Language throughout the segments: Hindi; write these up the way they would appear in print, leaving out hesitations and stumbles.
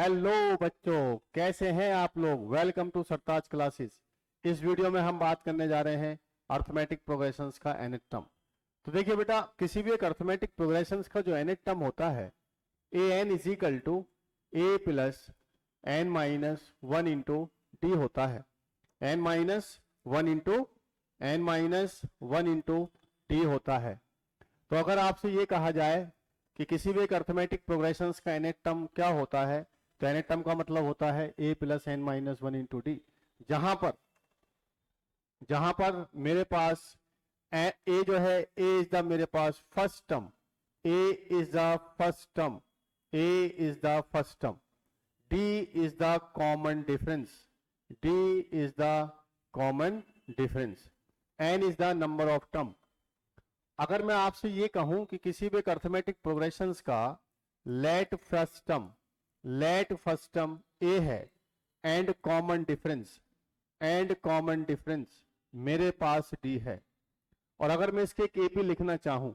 हेलो बच्चों, कैसे हैं आप लोग। Welcome to Sartaj classes. इस वीडियो में हम बात करने जा रहे हैं अर्थमेटिक प्रोग्रेशंस का nth टर्म। तो देखिए बेटा, किसी भी एक अर्थमेटिक प्रोग्रेशंस का जो nth टर्म होता है a n is equal to a plus n minus one into d होता है। N minus one into d होता है। तो अगर आपसे ये कहा जाए कि किसी भी एक अर्थमेटिक प्रोग्रेशंस का nth टर्म क्या होता है, तो nth टर्म का मतलब होता है a plus n minus one into d. जहां पर मेरे पास ए जो है a इज द मेरे पास first term, a is the first term, a is the first term, d is the common difference, d is the common difference, n is the number of term. अगर मैं आपसे ये कहूं कि किसी भी अर्थमेटिक प्रोग्रेशंस का लेट फर्स्ट टर्म ए है एंड कॉमन डिफरेंस मेरे पास डी है, और अगर मैं इसके एक एपी लिखना चाहूं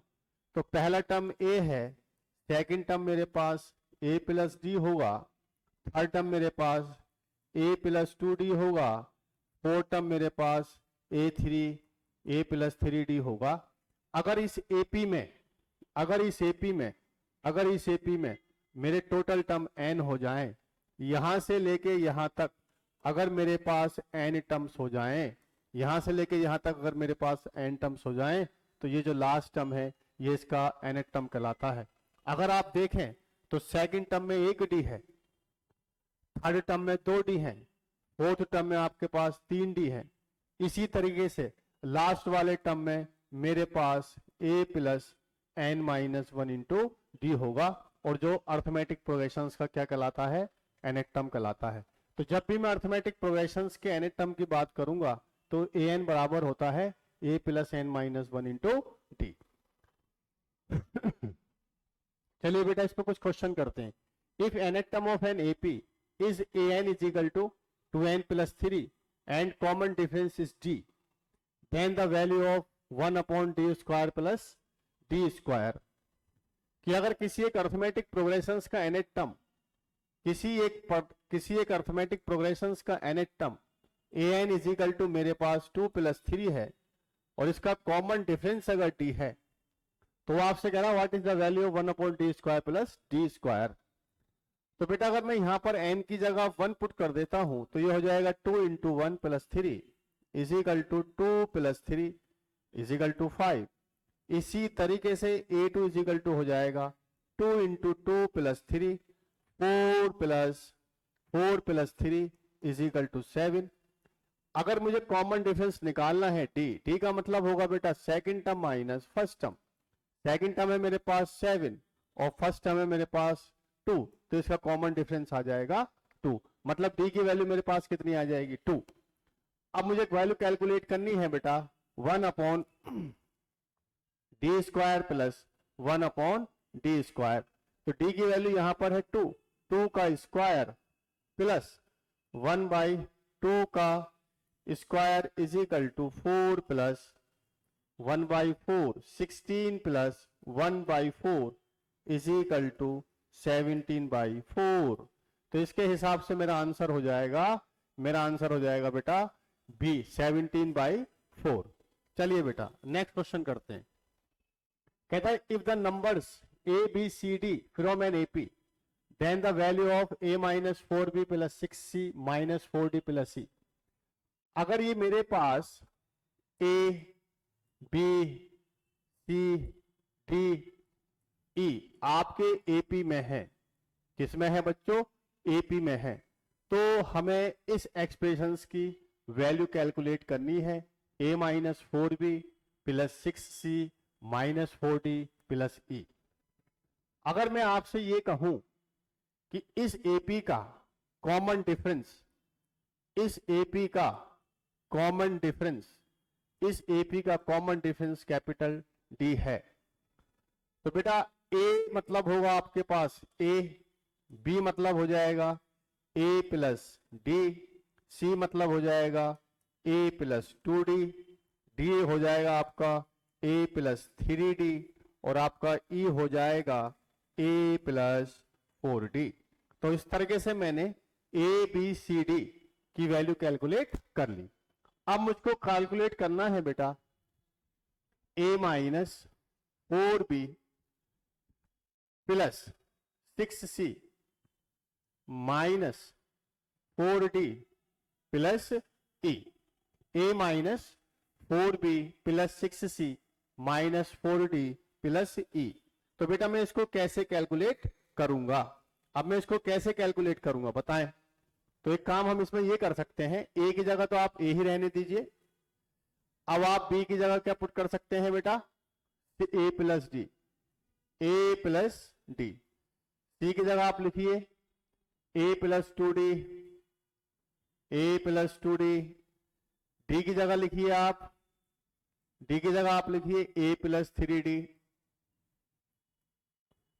तो पहला टर्म ए है, सेकंड टर्म मेरे पास ए प्लस डी होगा, थर्ड टर्म मेरे पास ए प्लस टू डी होगा, फोर्थ टर्म मेरे पास ए प्लस थ्री डी होगा। अगर इस एपी में मेरे टोटल टर्म n हो जाएं, यहां से लेके यहां तक अगर मेरे पास n टर्म्स हो जाएं, यहां से लेके यहां तक अगर मेरे पास n टर्म्स हो जाएं, तो ये जो लास्ट टर्म है ये इसका nth टर्म कहलाता है। अगर आप देखें तो सेकंड टर्म में एक डी है, थर्ड टर्म में दो डी है, फोर्थ टर्म में आपके पास तीन डी है। इसी तरीके से लास्ट वाले टर्म में मेरे पास a plus n minus one into d होगा, और जो अर्थमेटिक प्रोग्रेशंस का क्या कहलाता है, nth टर्म कहलाता है। तो जब भी मैं अर्थमेटिक प्रोग्रेशंस के nth टर्म की बात करूंगा तो ए एन बराबर होता है a plus n minus one into d. चलिए बेटा, इस पर कुछ क्वेश्चन करते हैं। If nth term of an AP is a n is equal to n plus three and common difference is d, then the value of one upon d square plus d square. कि अगर किसी एक अर्थमेटिक प्रोग्रेशंस का nth टर्म, किसी एक अर्थमेटिक प्रोग्रेशंस का nth term a n is equal to मेरे पास टू प्लस थ्री है, और इसका कॉमन डिफरेंस अगर डी है, तो वो आपसे कह रहा है what is the value of one upon d square plus d square. तो बेटा अगर मैं यहां पर n की जगह वन पुट कर देता हूं तो ये हो जाएगा two into one plus three is equal to two plus three is equal to five. इसी तरीके से a2 इज इक्वल टू हो जाएगा two into two plus three, four plus three is equal to seven. अगर मुझे कॉमन डिफरेंस निकालना है डी का मतलब होगा बेटा second term minus first term. Second term है मेरे पास सेवन और फर्स्ट टर्म है मेरे पास टू, तो इसका कॉमन डिफरेंस आ जाएगा टू। मतलब डी की वैल्यू मेरे पास कितनी आ जाएगी, टू। अब मुझे वैल्यू कैलकुलेट करनी है बेटा one upon d square plus one upon d square. तो डी की वैल्यू यहां पर है टू का square plus one by two का square is equal to four plus one by four, 16 plus one by four is equal to 17 by four. तो इसके हिसाब से मेरा आंसर हो जाएगा बेटा बी 17 बाई फोर। चलिए बेटा नेक्स्ट क्वेश्चन करते हैं। कहता है if the numbers a b c d from an AP then the value of a minus four b plus six c minus four d plus c. अगर ये मेरे पास ए बी सी डी ई आपके एपी में है, किसमें है बच्चों, एपी में है, तो हमें इस एक्सप्रेशंस की वैल्यू कैलकुलेट करनी है a minus four b plus six c minus four d plus e. अगर मैं आपसे ये कहूं कि इस एपी का कॉमन डिफरेंस कैपिटल डी है, तो बेटा a मतलब होगा आपके पास a, b मतलब हो जाएगा a प्लस डी, c मतलब हो जाएगा a plus two D, D हो जाएगा आपका a प्लस थ्री डी, और आपका e हो जाएगा a प्लस फोर डी। तो इस तरीके से मैंने ए बी सी डी की वैल्यू कैलकुलेट कर ली। अब मुझको कैलकुलेट करना है बेटा a minus 4b plus 6c minus 4d plus e। A minus 4b plus 6c minus 4d plus e। तो बेटा मैं इसको कैसे कैलकुलेट करूंगा? अब मैं इसको कैसे कैलकुलेट करूंगा बताएं। तो एक काम हम इसमें ये कर सकते हैं, ए की जगह तो आप ए ही रहने दीजिए। अब आप बी की जगह क्या पुट कर सकते हैं बेटा? ए प्लस डी, ए प्लस डी। सी की जगह आप लिखिए ए प्लस 2d, ए प्लस 2d। डी की जगह लिखिए आप, डी की जगह आप लिखिए ए प्लस 3d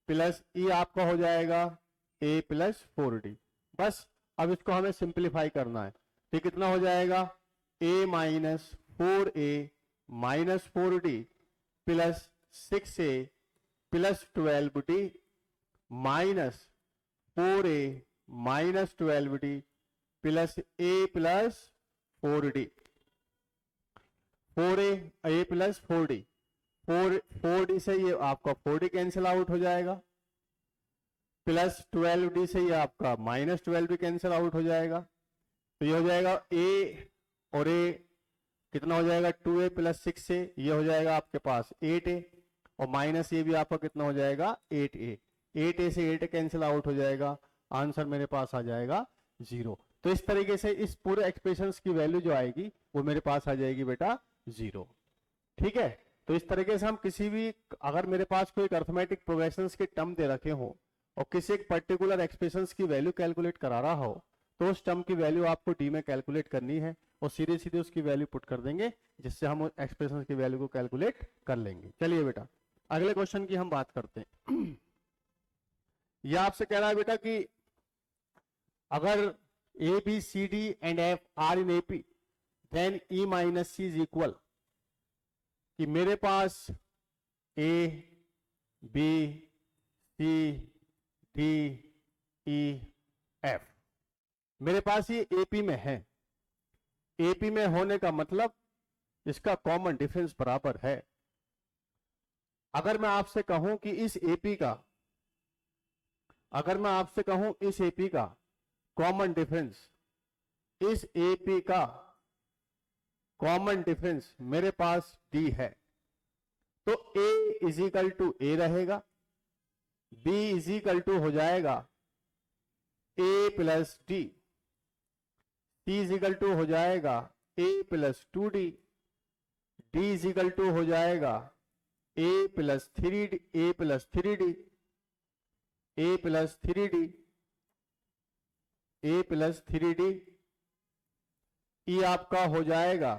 प्लस ई आपका हो जाएगा ए प्लस 4d। बस अब इसको हमें सिंप्लीफाई करना है। तो कितना हो जाएगा? A minus 4a minus 4d plus 6a plus 12d minus 4a minus 12d plus a plus 4d। 4a plus 4d, 4d से ये आपका 4d कैंसिल आउट हो जाएगा, प्लस 12d से ये आपका माइनस 12 भी कैंसिल आउट हो जाएगा। तो ये हो जाएगा a और a कितना हो जाएगा? 2a प्लस 6a, ये हो जाएगा आपके पास 8a और माइनस ये भी आपका कितना हो जाएगा? 8a। 8a से 8 कैंसिल आउट हो जाएगा, आंसर मेरे पास आ जाएगा 0। तो इस तरीके से इस पूरे एक्सप्रेशंस की वैल्यू जो आएगी वो मेरे पास आ जाएगी बेटा 0। ठीक है। तो इस तरीके से हम किसी भी, अगर मेरे पास कोई अर्थमेटिक प्रोग्रेशंस के टर्म दे रखे हो और किसी एक पर्टिकुलर एक्सप्रेशंस की वैल्यू कैलकुलेट करा रहा हो, तो उस टर्म की वैल्यू आपको डी में कैलकुलेट करनी है और सीधे सीधे उसकी वैल्यू पुट कर देंगे, जिससे हम एक्सप्रेशन की वैल्यू को कैलकुलेट कर लेंगे। चलिए बेटा अगले क्वेश्चन की हम बात करते हैं। यह आपसे कह रहा है बेटा कि अगर a b c d and f are in AP then e minus c is equal, कि मेरे पास a b c d e f मेरे पास ये एपी में है। एपी में होने का मतलब इसका कॉमन डिफरेंस बराबर है। अगर मैं आपसे कहूं कि इस एपी का, अगर मैं आपसे कहूं इस एपी का कॉमन डिफरेंस, इस एपी का कॉमन डिफरेंस मेरे पास डी है, तो a is equal to a रहेगा, बी इज इक्वल टू हो जाएगा a plus d, c is equal to हो जाएगा a plus 2d, d is equal to हो जाएगा a plus 3d, a plus 3d, a plus 3d, a plus 3d, e आपका हो जाएगा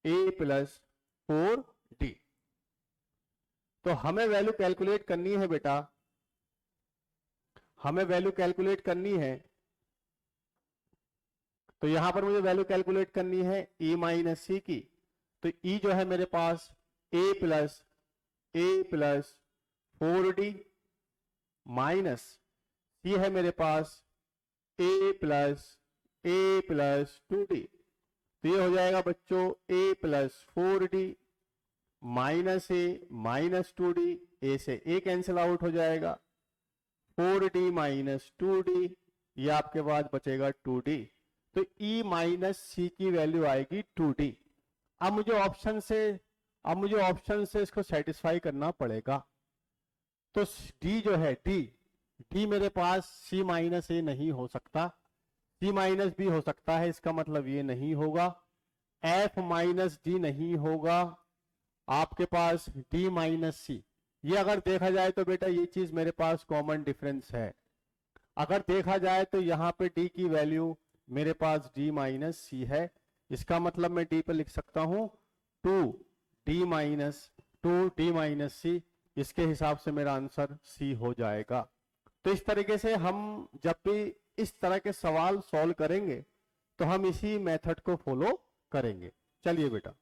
ए प्लस 4d। तो हमें वैल्यू कैलकुलेट करनी है बेटा, हमें वैल्यू कैलकुलेट करनी है। तो यहां पर मुझे वैल्यू कैलकुलेट करनी है ई माइनस सी की। तो ई जो है मेरे पास ए प्लस 4d माइनस सी है मेरे पास ए प्लस 2d। तो ये हो जाएगा बच्चों ए प्लस 4d माइनस ए माइनस 2d, ए से ए कैंसिल आउट हो जाएगा, 4d माइनस 2d, ये आपके बाद बचेगा 2d। तो E माइनस सी की वैल्यू आएगी 2d। अब मुझे ऑप्शन से इसको सेटिस्फाई करना पड़ेगा। तो D जो है D मेरे पास C माइनस ए नहीं हो सकता, C माइनस बी हो सकता है, इसका मतलब ये नहीं होगा। F माइनस डी नहीं होगा, आपके पास D माइनस सी। ये अगर देखा जाए तो बेटा ये चीज मेरे पास कॉमन डिफरेंस है। अगर देखा जाए तो यहाँ पे D की वैल्यू मेरे पास D माइनस सी है, इसका मतलब मैं D पे लिख सकता हूं 2D माइनस सी। इसके हिसाब से मेरा आंसर C हो जाएगा। तो इस तरीके से हम जब भी इस तरह के सवाल सॉल्व करेंगे तो हम इसी मेथड को फॉलो करेंगे। चलिए बेटा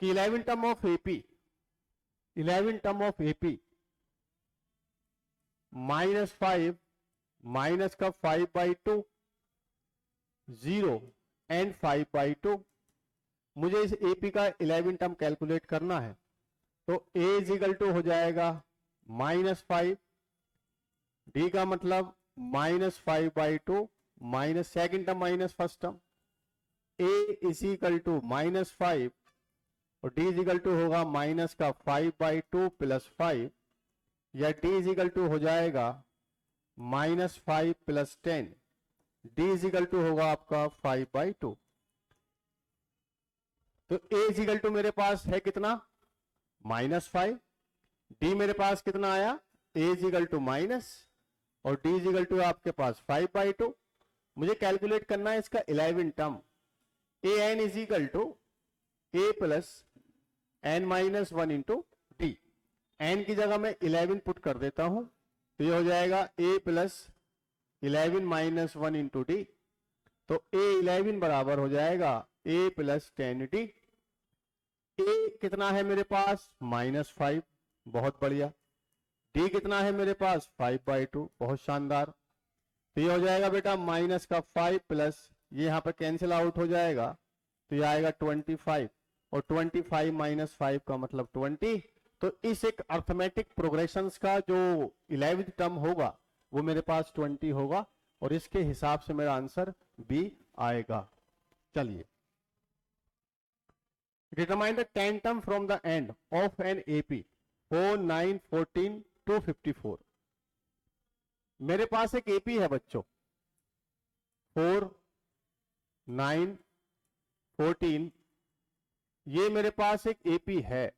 कि 11 टर्म ऑफ एपी -5 माइनस का 5/2 0 एंड 5/2। मुझे इस AP का 11 टर्म कैलकुलेट करना है, तो A इज इक्वल टू हो जाएगा -5, D का मतलब -5/2 minus second term minus first term, A is equal to -5 और D इज इक्वल टू होगा माइनस का 5/2 प्लस 5, या D इज इक्वल टू हो जाएगा -5 plus 10, D is equal to होगा आपका 5/2। तो A इज इक्वल टू मेरे पास है कितना -5, D मेरे पास कितना आया A is equal to minus और D इज इक्वल टू आपके पास 5/2। मुझे कैलकुलेट करना है इसका 11 term, AN is equal to A plus N minus 1 into D। N की जगह मैं 11 पुट कर देता हूं, तो ये हो जाएगा A plus 11 minus 1 into D। तो A11 बराबर हो जाएगा A प्लस 10D। A कितना है मेरे पास -5, बहुत बढ़िया। D कितना है मेरे पास 5/2, बहुत शानदार। तो ये हो जाएगा बेटा माइनस का 5 प्लस ये यहां पर कैंसिल आउट हो जाएगा, तो ये आएगा 25 और 25 माइनस 5 का मतलब 20। तो इस एक अर्थमेटिक प्रोग्रेशंस का जो 11th टर्म होगा वो मेरे पास 20 होगा और इसके हिसाब से मेरा आंसर B आएगा। चलिए, determine the 10 term from the end of an AP 4, 9, 14 to 54। मेरे पास एक AP है बच्चों 4, 9, 14, ये मेरे पास एक AP है।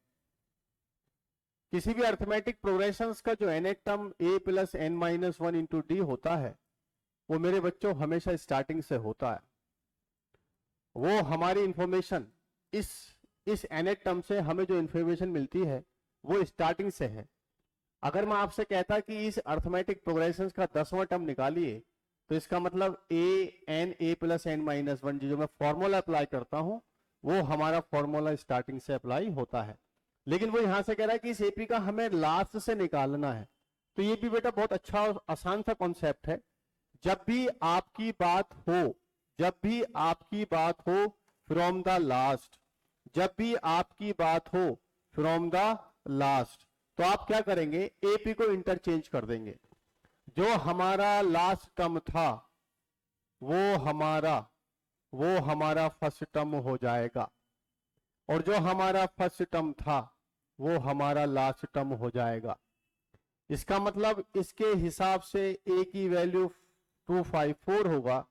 किसी भी अर्थमेटिक प्रोग्रेशंस का जो nth term A plus N minus 1 into D होता है वो मेरे बच्चों हमेशा स्टार्टिंग से होता है। वो हमारी इंफॉर्मेशन इस nth टर्म से हमें जो इंफॉर्मेशन मिलती है वो स्टार्टिंग से है। अगर मैं आपसे कहता कि इस अर्थमेटिक प्रोग्रेशंस का 10वां टर्म निकालिए, तो इसका मतलब A प्लस N माइनस 1 जो मैं फॉर्मूला अप्लाई करता हूं वो हमारा फॉर्मूला स्टार्टिंग से अप्लाई होता है। लेकिन वो यहां से कह रहा है कि इस AP का हमें लास्ट से निकालना है। तो ये भी बेटा बहुत अच्छा और आसान सा कॉन्सेप्ट है। जब भी आपकी बात हो फ्रॉम द लास्ट, जब भी आपकी बात हो फ्रॉम द लास्ट, तो आप क्या करेंगे AP को इंटरचेंज कर देंगे। जो हमारा लास्ट टर्म था वो हमारा फर्स्ट टर्म हो जाएगा और जो हमारा फर्स्ट टर्म था वो हमारा लास्ट टर्म हो जाएगा। इसका मतलब इसके हिसाब से A की वैल्यू 254 होगा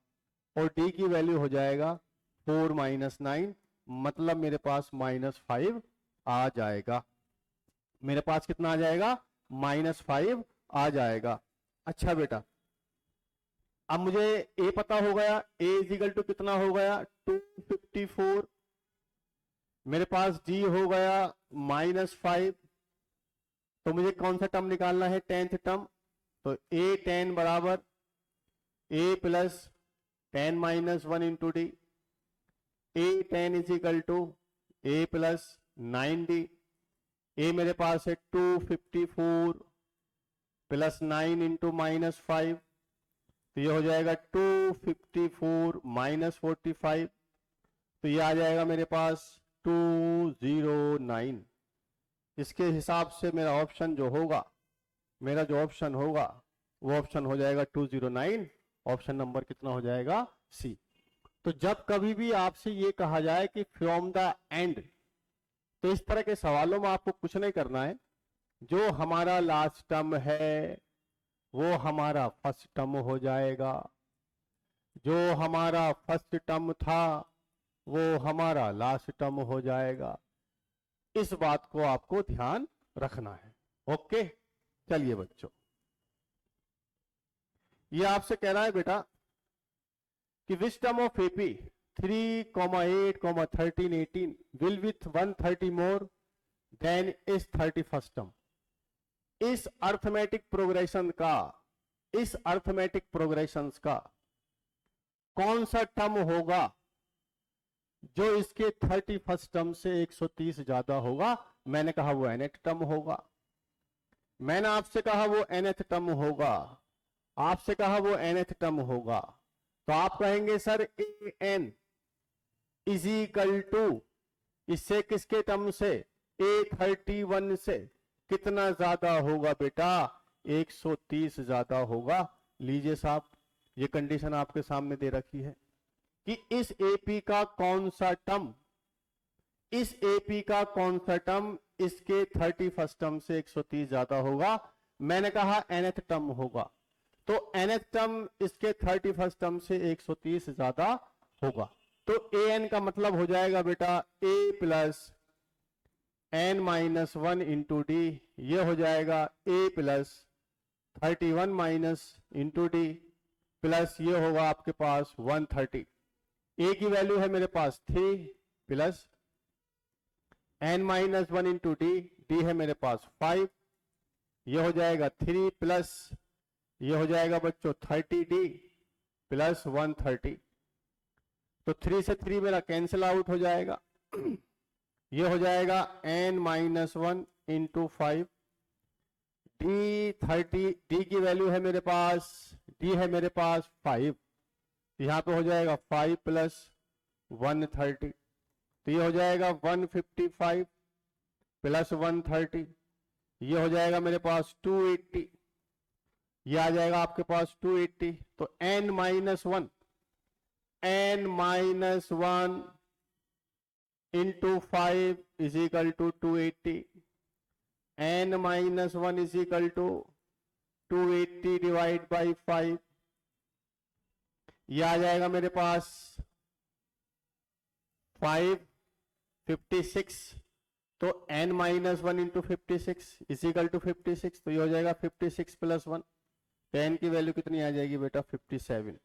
और D की वैल्यू हो जाएगा 4 माइनस 9, मतलब मेरे पास -5 आ जाएगा। मेरे पास कितना आ जाएगा -5 आ जाएगा। अच्छा बेटा, अब मुझे A पता हो गया, A इज इक्वल टू कितना हो गया 254। मेरे पास D हो गया -5, तो मुझे कौन सा टर्म निकालना है 10th टर्म। तो A10 बराबर A plus 10 minus 1 into D। A10 is equal to A plus 9D। A मेरे पास है 254 प्लस 9 इंटू -5, तो ये हो जाएगा 254 माइनस 45, तो ये आ जाएगा मेरे पास 209। इसके हिसाब से मेरा ऑप्शन जो होगा, मेरा जो ऑप्शन होगा वो ऑप्शन हो जाएगा 209। ऑप्शन नंबर कितना हो जाएगा C। तो जब कभी भी आपसे ये कहा जाए कि फ्रॉम द एंड, तो इस तरह के सवालों में आपको कुछ नहीं करना है। जो हमारा लास्ट टर्म है वो हमारा फर्स्ट टर्म हो जाएगा, जो हमारा फर्स्ट टर्म था वो हमारा लास्ट टर्म हो जाएगा। इस बात को आपको ध्यान रखना है। ओके, चलिए बच्चों, ये आपसे कह रहा है बेटा कि which term of AP 3, 8, 13, 18 will with 130 more than is 31st term. इस अर्थमेटिक प्रोग्रेशंस का कौन सा टर्म होगा जो इसके 31st टर्म से 130 ज्यादा होगा। मैंने कहा वो nth टर्म होगा। मैंने आपसे कहा वो nth टर्म होगा, आपसे कहा वो nth टर्म होगा, तो आप कहेंगे sir an is equal to इससे किसके टर्म से, A31 से कितना ज्यादा होगा बेटा, 130 ज्यादा होगा। लीजिए साहब, ये कंडीशन आपके सामने दे रखी है कि इस AP का कौन सा टर्म, इस AP का कौन सा टर्म इसके 31st टर्म से 130 ज्यादा होगा। मैंने कहा nth टर्म होगा, तो nth टर्म इसके 31st टर्म से 130 ज्यादा होगा। तो an का मतलब हो जाएगा बेटा a plus n minus 1 into D, ये हो जाएगा a plus 31 minus into D, plus ये होगा आपके पास 130। a की वैल्यू है मेरे पास 3 plus n minus 1 into D, D है मेरे पास 5, ये हो जाएगा 3 प्लस ये हो जाएगा बच्चों 30d प्लस 130। तो 3 से 3 मेरा कैंसिल आउट हो जाएगा, ये हो जाएगा n माइनस 1 इंटू 5, डी की वैल्यू है मेरे पास, डी है मेरे पास 5, यहां पे हो जाएगा 5 प्लस 130, तो ये हो जाएगा 155 प्लस 130, ये हो जाएगा मेरे पास 280, ये आ जाएगा आपके पास 280। तो n minus 1 into 5 is equal to 280, n minus 1 is equal to 280 divide by 5, ये आ जाएगा मेरे पास 556। तो n minus 1 into 56 is equal to 56, तो ये हो जाएगा 56 प्लस 1, तो n की वैल्यू कितनी आ जाएगी बेटा 57।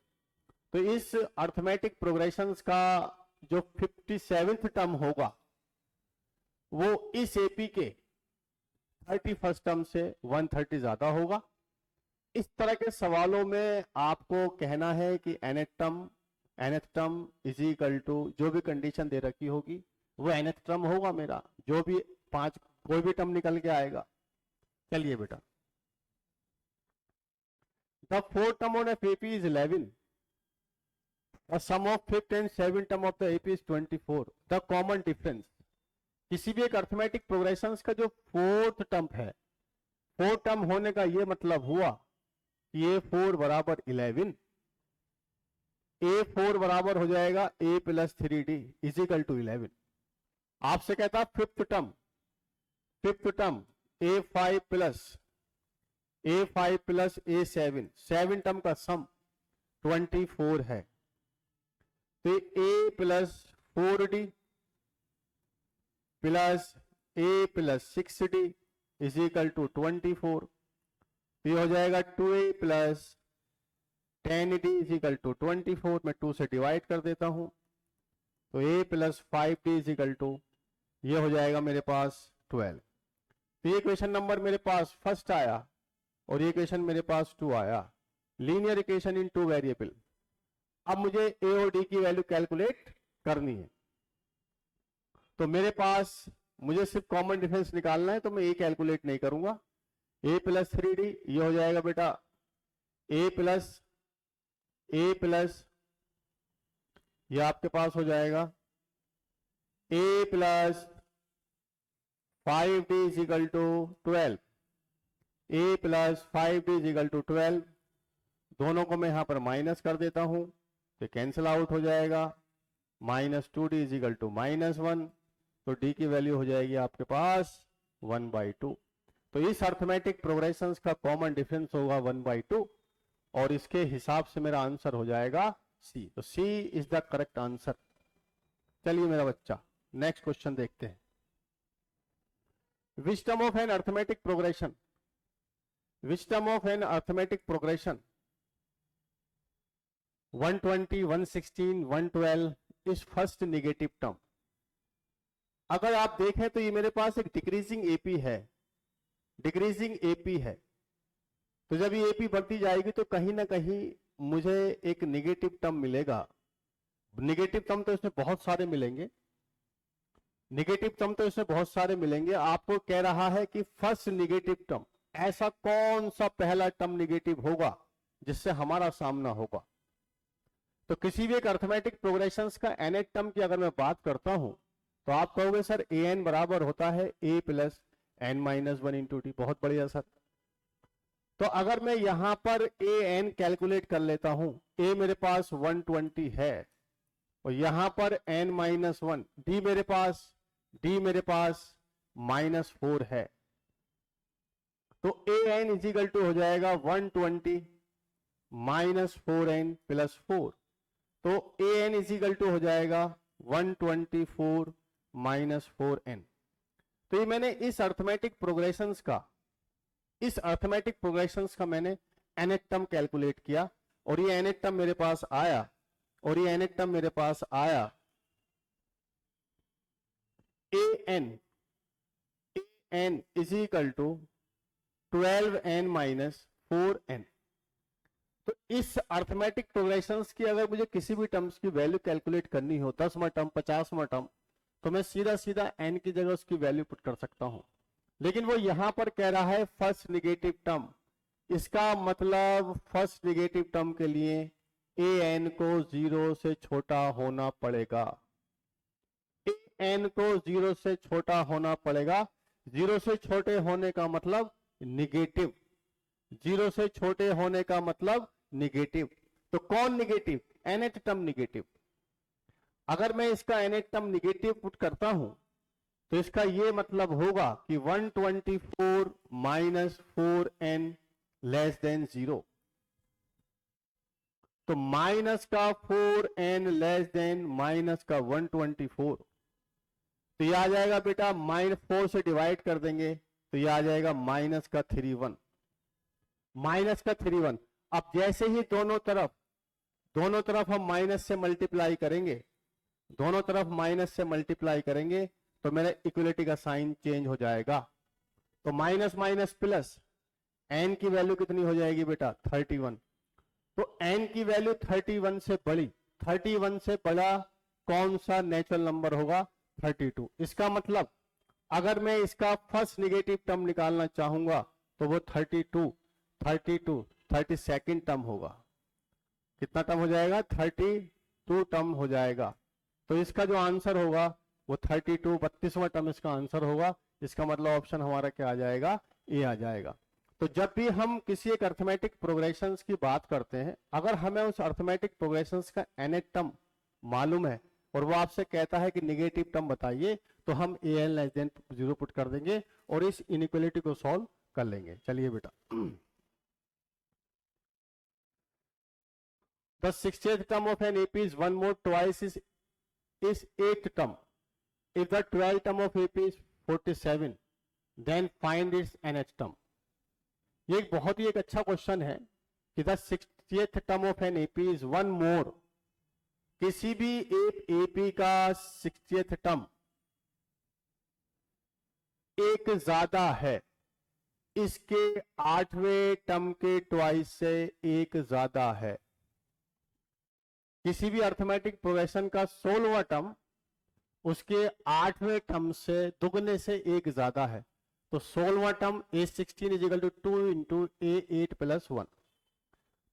तो इस अर्थमेटिक प्रोग्रेशंस का जो 57th टर्म होगा वो इस AP के 31st टर्म से 130 ज्यादा होगा। इस तरह के सवालों में आपको कहना है कि nth term is equal to जो भी कंडीशन दे रखी होगी वो nth टर्म होगा मेरा, जो भी 5 कोई भी टर्म निकल के आएगा। चलिए बेटा, the fourth term of AP is 11, और sum of 5th and 7th term of the AP is 24। The common difference, किसी भी एक अर्थमेटिक प्रोग्रेशंस का जो 4th टर्म है, 4th टर्म होने का ये मतलब हुआ कि A4 बराबर 11, A4 बराबर हो जाएगा A plus 3D is equal to 11। आपसे कहता है 5th term A5 plus A7, 7 term का सम 24 है, तो A plus 4D plus A plus 6D is equal to 24, तो ये हो जाएगा 2A plus 10D is equal to 24। मैं 2 से डिवाइड कर देता हूं, तो A plus 5D is equal to ये हो जाएगा मेरे पास 12। तो ये क्वेश्चन नंबर मेरे पास फर्स्ट आया और ये क्वेश्चन मेरे पास 2 आया, लीनियर इक्वेशन इन 2 वेरिएबल। अब मुझे A और D की वैल्यू कैलकुलेट करनी है, तो मेरे पास मुझे सिर्फ कॉमन डिफरेंस निकालना है, तो मैं A कैलकुलेट नहीं करूंगा। A प्लस 3D ये हो जाएगा बेटा A प्लस ये आपके पास हो जाएगा A plus 5D is equal to 12, A plus 5D is equal to 12। दोनों को मैं यहां पर माइनस कर देता हूं, तो कैंसिल आउट हो जाएगा, minus 2D is equal to minus 1, तो D की वैल्यू हो जाएगी आपके पास 1/2। तो इस अर्थमेटिक प्रोग्रेशंस का कॉमन डिफरेंस होगा 1/2, और इसके हिसाब से मेरा आंसर हो जाएगा C। तो C is the correct answer. चलिए मेरा बच्चा, नेक्स्ट क्वेश्चन देखते हैं। Which term of an arithmetic progression? Which term of an arithmetic progression? 120, 116, 112 is first negative term. अगर आप देखें तो ये मेरे पास एक डिक्रीजिंग AP है, डिक्रीजिंग AP है। तो जब ये AP बढ़ती जाएगी तो कहीं ना कहीं मुझे एक नेगेटिव टर्म मिलेगा। नेगेटिव टर्म तो इसमें बहुत सारे मिलेंगे, नेगेटिव टर्म तो इसमें बहुत सारे मिलेंगे। आपको कह रहा है कि फर्स्ट नेगेटिव टर्म, ऐसा कौन सा पहला टर्म निगेटिव होगा जिससे हमारा सामना होगा। तो किसी भी एक अर्थमेटिक प्रोग्रेशंस का nth टर्म की अगर मैं बात करता हूं तो आप कहोगे सर ए एन बराबर होता है a plus n minus one into t. बहुत बढ़िया सर। तो अगर मैं यहां पर ए एन कैलकुलेट कर लेता हूं, a मेरे पास 120 है और यहां पर n माइनस वन, d मेरे पास -4 है, तो ए एन इजिकल टू हो जाएगा 120 माइनस 4n प्लस 4। तो ए एन इजिकल टू हो जाएगा 124 माइनस 4n। तो ये मैंने इस अर्थमेटिक प्रोग्रेशंस का मैंने nth टर्म कैलकुलेट किया और ये nth टर्म मेरे पास आया an is equal to 12n minus 4n। तो इस अर्थमेटिक प्रोग्रेशंस की अगर मुझे किसी भी टर्म्स की वैल्यू कैलकुलेट करनी हो, 10वां टर्म 50वां टर्म, तो मैं सीधा सीधा n की जगह उसकी वैल्यू पुट कर सकता हूं। लेकिन वो यहां पर कह रहा है फर्स्ट निगेटिव टर्म, इसका मतलब फर्स्ट निगेटिव टर्म के लिए an को 0 से छोटा होना पड़ेगा। an को 0 से छोटा होना पड़ेगा। 0 से छोटे होने का मतलब निगेटिव, 0 से छोटे होने का मतलब निगेटिव। तो कौन निगेटिव? nth term negative. अगर मैं इसका nth टर्म निगेटिव पुट करता हूं तो इसका ये मतलब होगा कि 124 माइनस 4n लेस देन 0। तो माइनस का 4n लेस देन माइनस का 124, तो ये आ जाएगा बेटा -4 से डिवाइड कर देंगे तो ये आ जाएगा माइनस का 31, माइनस का 31। अब जैसे ही दोनों तरफ हम माइनस से मल्टीप्लाई करेंगे, दोनों तरफ माइनस से मल्टीप्लाई करेंगे तो मेरा इक्वलिटी का साइन चेंज हो जाएगा। तो माइनस माइनस प्लस, n की वैल्यू कितनी हो जाएगी बेटा? 31। तो n की वैल्यू 31 से बड़ा कौन सा नेचुरल नंबर होगा? 32। इसका मतलब अगर मैं इसका फर्स्ट निगेटिव टर्म निकालना चाहूंगा तो वो 32 टर्म होगा। कितना टर्म हो जाएगा? 32 टर्म हो जाएगा। तो इसका जो आंसर होगा वो 32वां टर्म इसका आंसर होगा। इसका मतलब ऑप्शन हमारा क्या आ जाएगा? ए आ जाएगा। तो जब भी हम किसी एक अर्थमेटिक प्रोग्रेशंस की बात करते हैं, अगर हमें उस अर्थमेटिक प्रोग्रेशंस का nth टर्म मालूम है और वो आपसे कहता है कि निगेटिव टर्म बताइए, तो हम A N less than 0 put कर देंगे और इस इनइक्वालिटी को सॉल्व कर लेंगे। चलिए बेटा, the 60th term of an AP is one more twice is 8th term. If the 12th term of AP is 47, then find its nth term. ये एक बहुत ही एक अच्छा क्वेश्चन है कि the 60th term of an AP is one more, किसी भी एक AP का 60th टर्म एक ज्यादा है, इसके 8वें टर्म के ट्वाइस से एक ज्यादा है। किसी भी अर्थमेटिक प्रोग्रेशन का 16वां टर्म उसके 8वें टर्म से दुगने से एक ज्यादा है। तो 16वां term a16 is equal to 2 into a8 plus 1।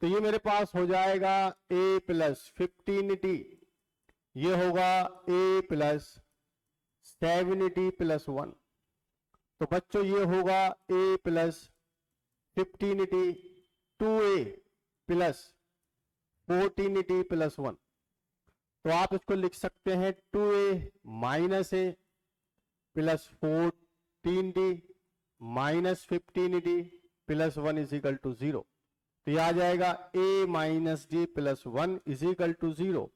तो ये मेरे पास हो जाएगा a प्लस 15t, ये होगा a प्लस 7t प्लस 1। तो बच्चों ये होगा a plus 15t 2a plus 14t plus 1। तो आप इसको लिख सकते हैं 2a minus a plus 14t minus 15t plus 1 is equal to 0। तो यह आ जाएगा a minus d plus 1 is equal to 0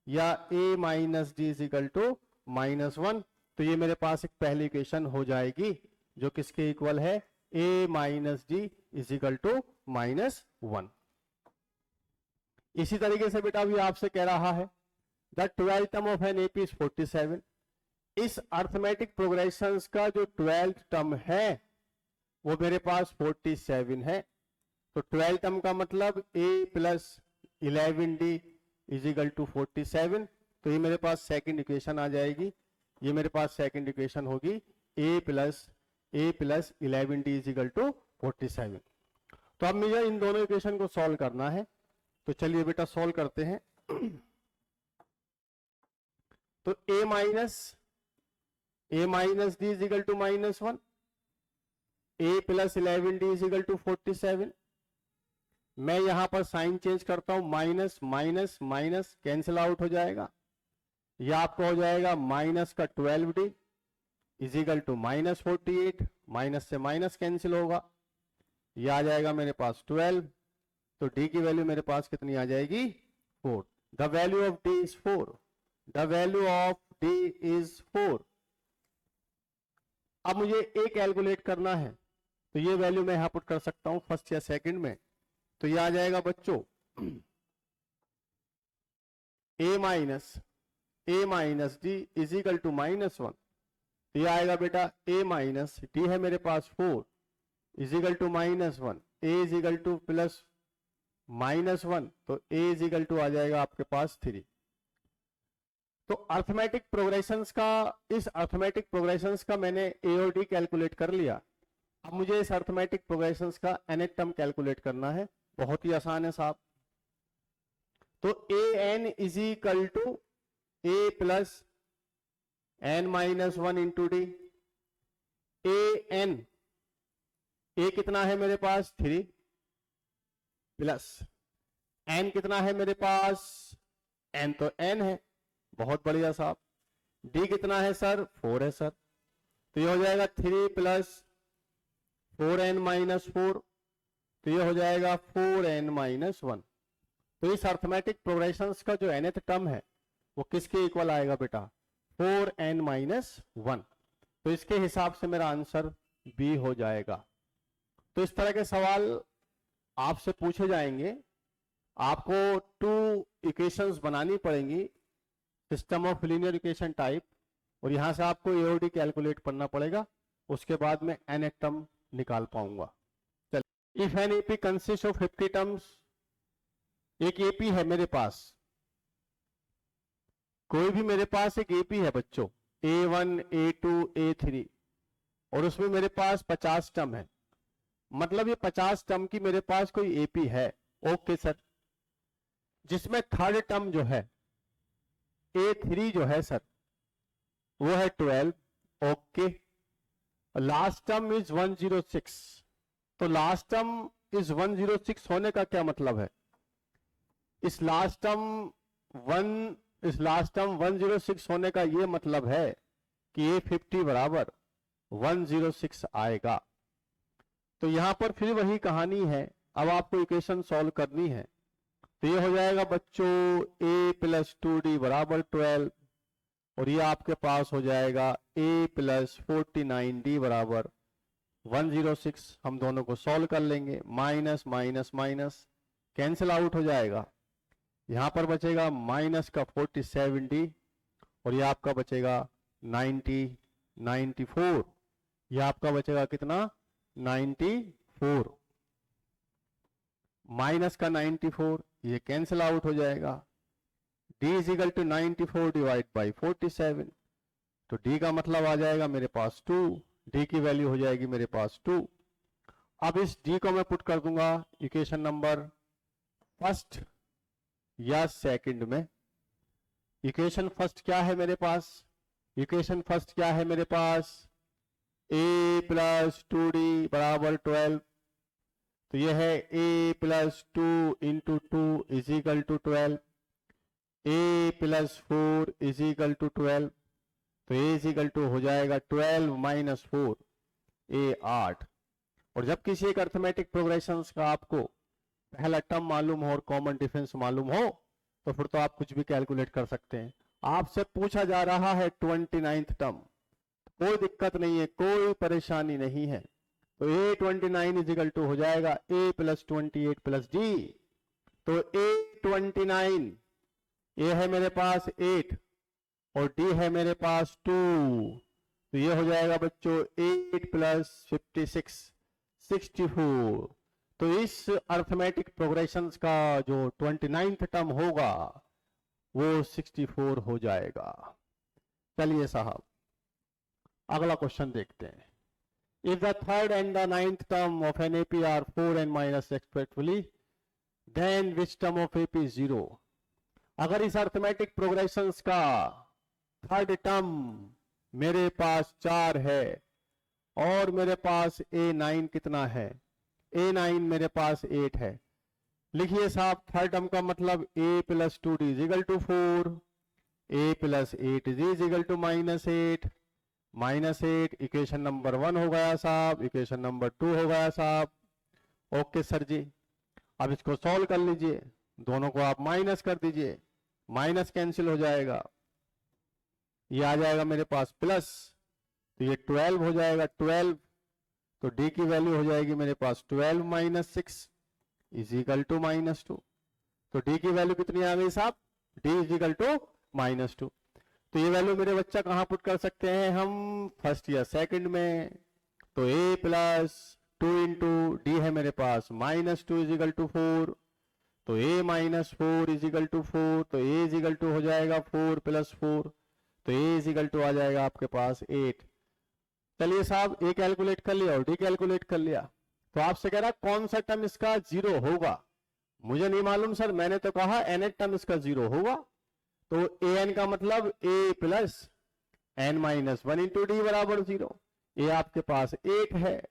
या a minus d is equal to -1। तो ये मेरे पास एक पहली इक्वेशन हो जाएगी जो किसके इक्वल है? a minus d is equal to -1। इसी तरीके से बेटा भी आपसे कह रहा है the 12th term of an AP is 47। इस अर्थमेटिक प्रोग्रेशंस का जो 12th टर्म है वो मेरे पास 47 है। तो 12th टर्म का मतलब a plus 11d is equal to 47। तो ये मेरे पास सेकंड इक्वेशन आ जाएगी। ये मेरे पास सेकंड इक्वेशन होगी a plus 11d is equal to 47। तो अब मुझे इन दोनों इक्वेशन को सॉल्व करना है, तो चलिए बेटा सॉल्व करते हैं। तो a minus d is equal to -1, a plus 11d is equal to 47। मैं यहां पर साइन चेंज करता हूं, minus minus minus cancel out हो जाएगा, यह आपको हो जाएगा माइनस का 12d is equal to -48, minus से माइनस कैंसिल होगा, यह आ जाएगा मेरे पास 12। तो d की वैल्यू मेरे पास कितनी आ जाएगी? 4। The value of d is 4, the value of d is 4। अब मुझे a कैलकुलेट करना है, तो ये वैल्यू मैं यहां पुट कर सकता हूं फर्स्ट या सेकंड में। तो ये आ जाएगा बच्चों a minus d is equal to -1। ये आएगा बेटा a माइनस डी है मेरे पास 4 is equal to -1, a is equal to plus -1, तो a इज इक्वल टू आ जाएगा आपके पास 3। तो अर्थमेटिक प्रोग्रेशंस का, इस अर्थमेटिक प्रोग्रेशंस का मैंने a और d कैलकुलेट कर लिया। अब मुझे इस अर्थमेटिक प्रोग्रेशंस का nth टर्म कैलकुलेट करना है, बहुत ही आसान है साहब। तो an is equal to a plus n-1 into d. a कितना है मेरे पास? 3 प्लस n कितना है मेरे पास? n तो n है, बहुत बढ़िया साहब। d कितना है सर? 4 है सर। तो ये हो जाएगा 3 प्लस 4n-4, तो ये हो जाएगा 4n-1। तो इस अर्थमेटिक प्रोग्रेशंस का जो nth टर्म है वो किसके इक्वल आएगा बेटा? 4n-1। तो इसके हिसाब से मेरा आंसर बी हो जाएगा। तो इस तरह के सवाल आपसे पूछे जाएंगे, आपको 2 इक्वेशंस बनानी पड़ेंगी system of linear equation type, और यहां से आपको एओडी कैलकुलेट करना पड़ेगा, उसके बाद में nth टर्म निकाल पाऊंगा। चलिए, if an AP consist of 50 terms, एक एपी है मेरे पास, कोई भी मेरे पास एक एपी है बच्चों, A1 A2 A3, और उसमें मेरे पास 50 टर्म है, मतलब ये 50 टर्म की मेरे पास कोई एपी है। ओके सर, जिसमें थर्ड टर्म जो है A3 जो है सर वो है 12। Okay, last term is 106। तो लास्ट टर्म इज 106 होने का क्या मतलब है? इस लास्ट टर्म 106 होने का ये मतलब है कि A50 बराबर 106 आएगा। तो यहां पर फिर वही कहानी है, अब आपको इक्वेशन सॉल्व करनी है। तो ये हो जाएगा बच्चों a प्लस 2d बराबर 12, और ये आपके पास हो जाएगा a प्लस 49d बराबर 106। हम दोनों को सॉल्व कर लेंगे, minus minus minus cancel out हो जाएगा, यहां पर बचेगा माइनस का 47d, और ये आपका बचेगा 94। ये आपका बचेगा कितना? 94। माइनस का 94, ये कैंसिल आउट हो जाएगा। d is equal to 94 divide by 47, तो d का मतलब आ जाएगा मेरे पास 2, d की वैल्यू हो जाएगी मेरे पास 2। अब इस d को मैं पुट कर दूंगा इक्वेशन नंबर फर्स्ट या सेकंड में। इक्वेशन फर्स्ट क्या है मेरे पास? इक्वेशन फर्स्ट क्या है मेरे पास? a प्लस 2d बराबर 12, तो यह है a plus 2 into 2 is equal to 12, a plus 4 is equal to 12, तो a इज इक्वल टू हो जाएगा 12 माइनस 4, a 8। और जब किसी एक अर्थमेटिक प्रोग्रेशंस का आपको पहला टर्म मालूम हो और कॉमन डिफरेंस मालूम हो, तो फिर तो आप कुछ भी कैलकुलेट कर सकते हैं। आपसे पूछा जा रहा है 29th टर्म, कोई दिक्कत नहीं है, कोई परेशानी नहीं है। तो a29 इज इक्वल टू हो जाएगा a प्लस 28 प्लस d। तो a29, a है मेरे पास 8 और d है मेरे पास 2, तो ये हो जाएगा बच्चों 8 प्लस 56 64। तो इस अर्थमेटिक प्रोग्रेशंस का जो 29th टर्म होगा वो 64 हो जाएगा। चलिए साहब, अगला क्वेश्चन देखते हैं। If the third and the ninth term of an AP are 4 and minus respectively, then which term of AP is 0? अगर इस अर्थमेटिक प्रोग्रेशंस का थर्ड टर्म मेरे पास 4 है और मेरे पास A9 कितना है? A9 मेरे पास 8 है। लिखिए साहब, थर्ड टर्म का मतलब A plus 2D is equal to 4, A plus 8D is equal to -8, -8 equation number 1 हो गया साहब, इक्वेशन नंबर 2 हो गया साहब। ओके सर जी, अब इसको सॉल्व कर लीजिए, दोनों को आप माइनस कर दीजिए, माइनस कैंसिल हो जाएगा, ये आ जाएगा मेरे पास प्लस, तो ये 12 हो जाएगा 12, तो D की वैल्यू हो जाएगी मेरे पास 12 माइनस 6 इज इक्वल टू -2। तो D की वैल्यू कितनी आ गई साहब? D is equal to -2। तो ये वैल्यू मेरे बच्चा कहां पुट कर सकते हैं हम? फर्स्ट या सेकंड में। तो A प्लस 2 इंटू डी है मेरे पास -2 इज इक्वल टू 4, तो A minus 4 is equal to 4, तो A इज इक्वल टू हो जाएगा 4 प्लस 4, तो A इज इक्वल टू आ जाएगा आपके पास 8। चलिए साहब, A कैलकुलेट कर लिया और D कैलकुलेट कर लिया, तो आपसे कह रहा कौन सा टर्म इसका 0 होगा? मुझे नहीं मालूम सर, मैंने तो कहा nth टर्म इसका 0 होगा। तो an का मतलब A plus n minus 1 into D बराबर 0। A आपके पास 8 है,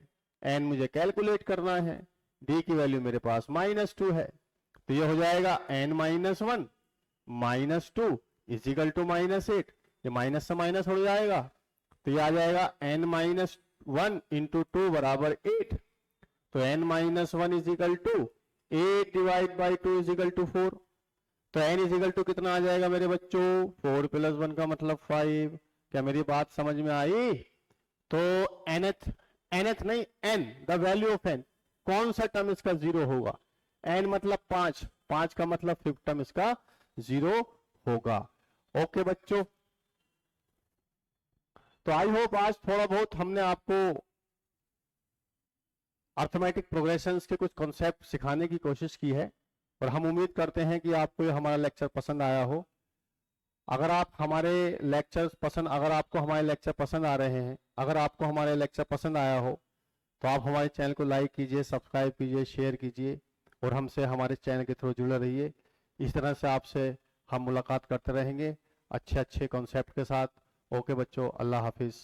n मुझे कैलकुलेट करना है, D की वैल्यू मेरे पास -2 है, तो ये हो जाएगा n minus 1 -2 is equal to -8, ये माइनस से माइनस हो जाएगा, तो ये आ जाएगा n माइनस 1 इंटू 2 बराबर 8, तो n minus 1 is equal to 8 divide by 2 is equal to 4, तो n इज इक्वल टू कितना आ जाएगा मेरे बच्चों? 4 प्लस 1 का मतलब 5। क्या मेरी बात समझ में आई? तो nth नहीं, n the value of n, कौन सा टर्म इसका 0 होगा? n मतलब 5 का मतलब फिफ्थ टर्म इसका 0 होगा। ओके बच्चों, तो आई होप आज थोड़ा बहुत हमने आपको अर्थमेटिक प्रोग्रेशंस के कुछ कॉन्सेप्ट सिखाने की कोशिश की है, और हम उम्मीद करते हैं कि आपको ये हमारा लेक्चर पसंद आया हो। अगर आपको हमारे लेक्चर पसंद आ रहे हैं, अगर आपको हमारे लेक्चर पसंद आया हो, तो आप हमारे चैनल को लाइक कीजिए, सब्सक्राइब कीजिए, शेयर कीजिए, और हमसे हमारे चैनल के थ्रू जुड़े रहिए। इस तरह से आपसे हम मुलाकात करते रहेंगे अच्छे अच्छे कॉन्सेप्ट के साथ। ओके बच्चों, अल्लाह हाफिज।